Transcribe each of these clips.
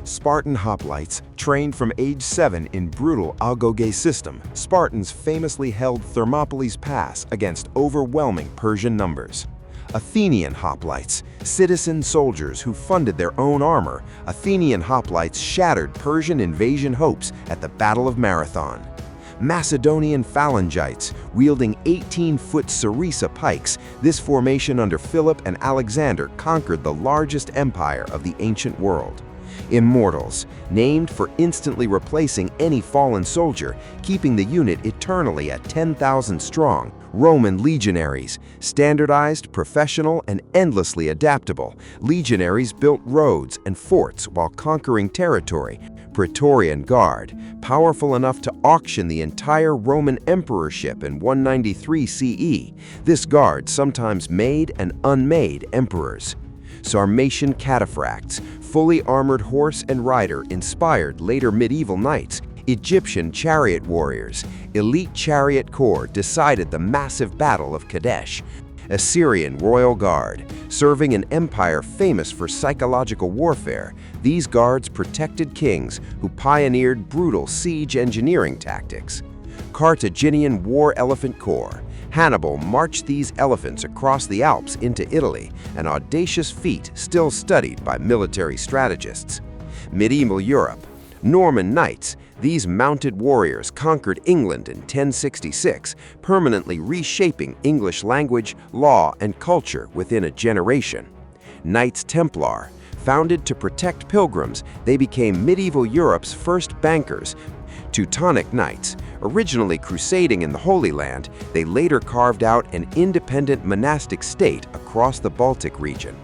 Spartan hoplites, trained from age 7 in brutal Algoge system, Spartans famously held Thermopylae Pass against overwhelming Persian numbers. Athenian hoplites, citizen soldiers who funded their own armor, Athenian hoplites shattered Persian invasion hopes at the Battle of Marathon. Macedonian phalangites, wielding 18-foot sarissa pikes, this formation under Philip and Alexander conquered the largest empire of the ancient world. Immortals, named for instantly replacing any fallen soldier, keeping the unit eternally at 10,000 strong. Roman legionaries, standardized, professional, and endlessly adaptable. Legionaries built roads and forts while conquering territory. Praetorian Guard, powerful enough to auction the entire Roman emperorship in 193 CE. This guard sometimes made and unmade emperors. Sarmatian cataphracts, fully armored horse and rider inspired later medieval knights. Egyptian chariot warriors, elite chariot corps decided the massive Battle of Kadesh. Assyrian royal guard, serving an empire famous for psychological warfare. These guards protected kings who pioneered brutal siege engineering tactics. Carthaginian war elephant corps. Hannibal marched these elephants across the Alps into Italy, an audacious feat still studied by military strategists. Medieval Europe. Norman knights, these mounted warriors conquered England in 1066, permanently reshaping English language, law, and culture within a generation. Knights Templar, founded to protect pilgrims, they became medieval Europe's first bankers. Teutonic Knights, originally crusading in the Holy Land, they later carved out an independent monastic state across the Baltic region.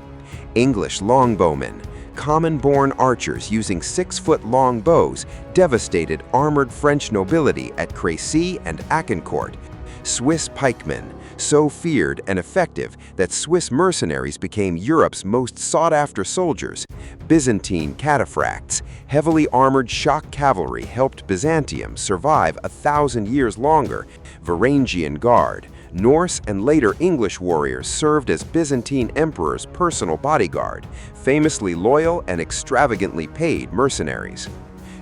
English Longbowmen, common-born archers using 6-foot-long bows, devastated armored French nobility at Crécy and Agincourt. Swiss pikemen, so feared and effective that Swiss mercenaries became Europe's most sought-after soldiers. Byzantine cataphracts, heavily armored shock cavalry helped Byzantium survive 1,000 years longer. Varangian Guard, Norse and later English warriors served as Byzantine emperor's personal bodyguard, famously loyal and extravagantly paid mercenaries.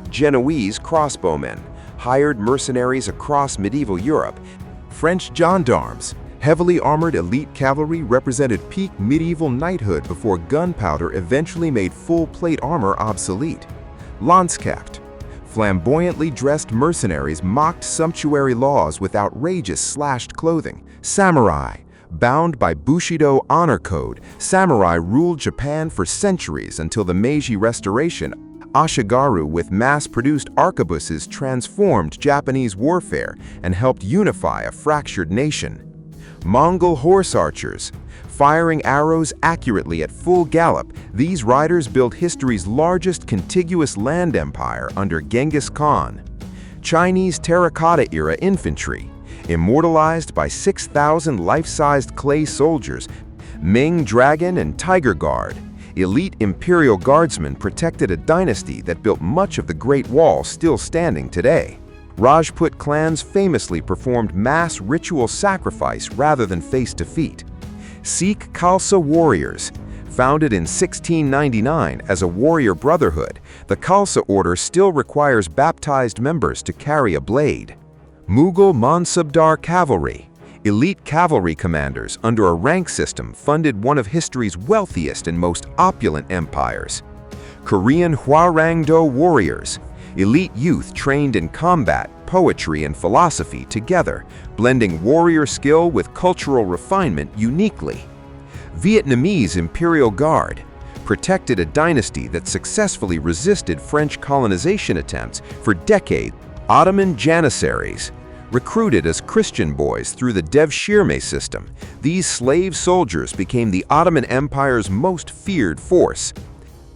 Genoese crossbowmen, hired mercenaries across medieval Europe. French gendarmes, heavily armored elite cavalry represented peak medieval knighthood before gunpowder eventually made full plate armor obsolete. Landsknecht, flamboyantly dressed mercenaries mocked sumptuary laws with outrageous slashed clothing. Samurai, bound by Bushido honor code, samurai ruled Japan for centuries until the Meiji Restoration. Ashigaru with mass-produced arquebuses transformed Japanese warfare and helped unify a fractured nation. Mongol horse archers, firing arrows accurately at full gallop, these riders built history's largest contiguous land empire under Genghis Khan. Chinese terracotta-era infantry, immortalized by 6,000 life-sized clay soldiers. Ming Dragon and Tiger Guard, elite imperial guardsmen protected a dynasty that built much of the Great Wall still standing today. Rajput clans famously performed mass ritual sacrifice rather than face defeat. Sikh Khalsa warriors, founded in 1699 as a warrior brotherhood, the Khalsa order still requires baptized members to carry a blade. Mughal Mansabdar cavalry, elite cavalry commanders under a rank system funded one of history's wealthiest and most opulent empires. Korean Hwarangdo warriors, elite youth trained in combat, poetry, and philosophy together, blending warrior skill with cultural refinement uniquely. Vietnamese Imperial Guard, protected a dynasty that successfully resisted French colonization attempts for decades. Ottoman Jannisaries, recruited as Christian boys through the Devshirme system, these slave soldiers became the Ottoman Empire's most feared force.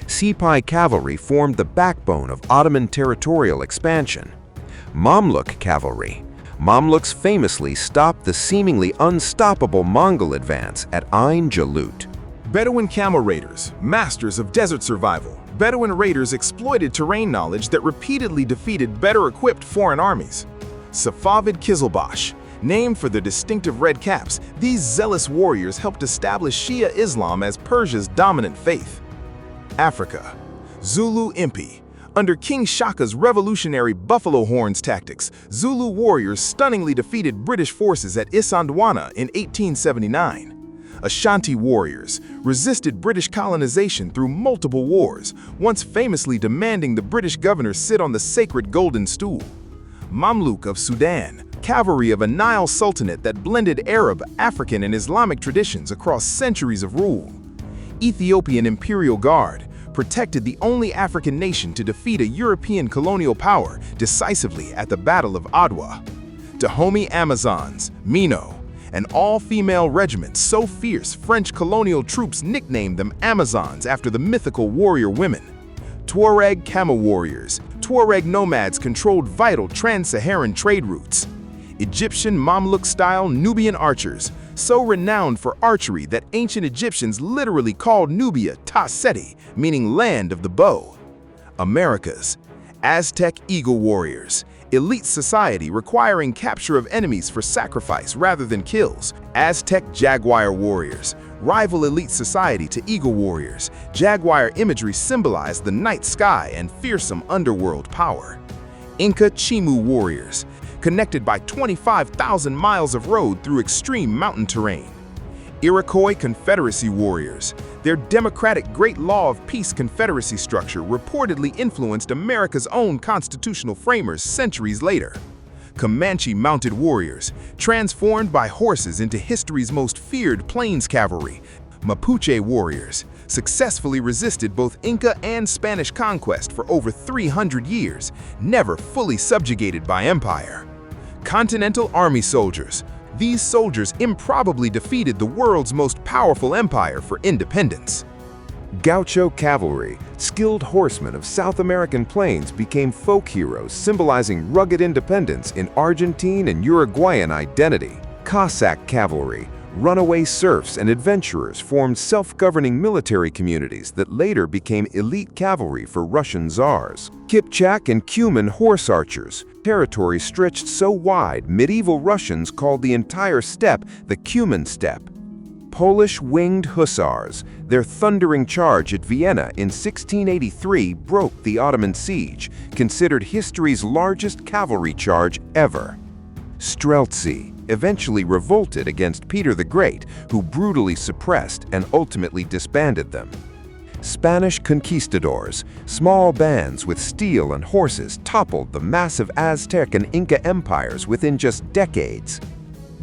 Sipahi cavalry formed the backbone of Ottoman territorial expansion. Mamluk cavalry. Mamluks famously stopped the seemingly unstoppable Mongol advance at Ain Jalut. Bedouin camel raiders, masters of desert survival. Bedouin raiders exploited terrain knowledge that repeatedly defeated better-equipped foreign armies. Safavid Kizilbash, named for their distinctive red caps, these zealous warriors helped establish Shia Islam as Persia's dominant faith. Africa. Zulu Impi. Under King Shaka's revolutionary buffalo horns tactics, Zulu warriors stunningly defeated British forces at Isandlwana in 1879. Ashanti warriors resisted British colonization through multiple wars, once famously demanding the British governor sit on the sacred golden stool. Mamluk of Sudan, cavalry of a Nile sultanate that blended Arab, African, and Islamic traditions across centuries of rule. Ethiopian Imperial Guard protected the only African nation to defeat a European colonial power decisively at the Battle of Adwa. Dahomey Amazons, Mino, an all-female regiment so fierce French colonial troops nicknamed them Amazons after the mythical warrior women. Tuareg camel warriors, Tuareg nomads controlled vital trans-Saharan trade routes. Egyptian Mamluk-style Nubian archers, so renowned for archery that ancient Egyptians literally called Nubia Ta Seti, meaning land of the bow. Americas, Aztec eagle warriors, elite society requiring capture of enemies for sacrifice rather than kills. Aztec jaguar warriors, rival elite society to eagle warriors. Jaguar imagery symbolized the night sky and fearsome underworld power. Inca Chimu warriors, connected by 25,000 miles of road through extreme mountain terrain. Iroquois Confederacy warriors, their democratic Great Law of Peace Confederacy structure reportedly influenced America's own constitutional framers centuries later. Comanche mounted warriors, transformed by horses into history's most feared plains cavalry. Mapuche warriors, successfully resisted both Inca and Spanish conquest for over 300 years, never fully subjugated by empire. Continental Army soldiers. These soldiers improbably defeated the world's most powerful empire for independence. Gaucho cavalry, skilled horsemen of South American plains, became folk heroes symbolizing rugged independence in Argentine and Uruguayan identity. Cossack cavalry, runaway serfs and adventurers formed self-governing military communities that later became elite cavalry for Russian czars. Kipchak and Cuman horse archers, territory stretched so wide medieval Russians called the entire steppe the Cuman steppe. Polish winged Hussars, their thundering charge at Vienna in 1683 broke the Ottoman siege, considered history's largest cavalry charge ever. Streltsy eventually revolted against Peter the Great, who brutally suppressed and ultimately disbanded them. Spanish conquistadors, small bands with steel and horses, toppled the massive Aztec and Inca empires within just decades.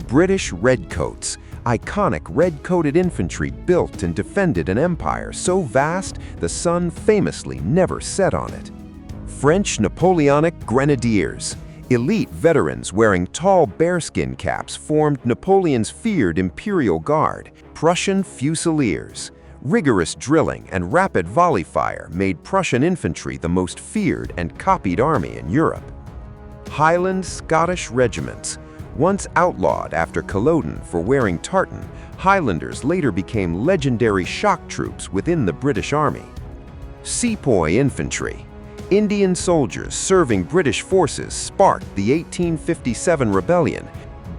British redcoats, iconic red-coated infantry built and defended an empire so vast the sun famously never set on it. French Napoleonic grenadiers, elite veterans wearing tall bearskin caps formed Napoleon's feared imperial guard. Prussian fusiliers, rigorous drilling and rapid volley fire made Prussian infantry the most feared and copied army in Europe. Highland Scottish regiments, once outlawed after Culloden for wearing tartan, Highlanders later became legendary shock troops within the British Army. Sepoy infantry, Indian soldiers serving British forces sparked the 1857 rebellion.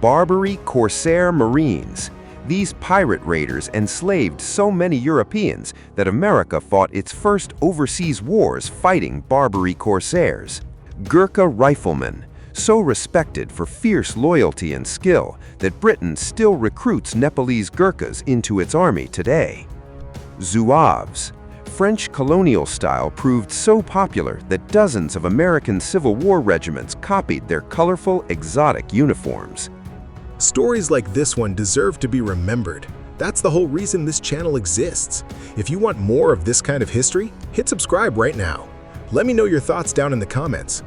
Barbary Corsair Marines, these pirate raiders enslaved so many Europeans that America fought its first overseas wars fighting Barbary Corsairs. Gurkha riflemen, so respected for fierce loyalty and skill that Britain still recruits Nepalese Gurkhas into its army today. Zouaves, French colonial style proved so popular that dozens of American Civil War regiments copied their colorful, exotic uniforms. Stories like this one deserve to be remembered. That's the whole reason this channel exists. If you want more of this kind of history, hit subscribe right now. Let me know your thoughts down in the comments.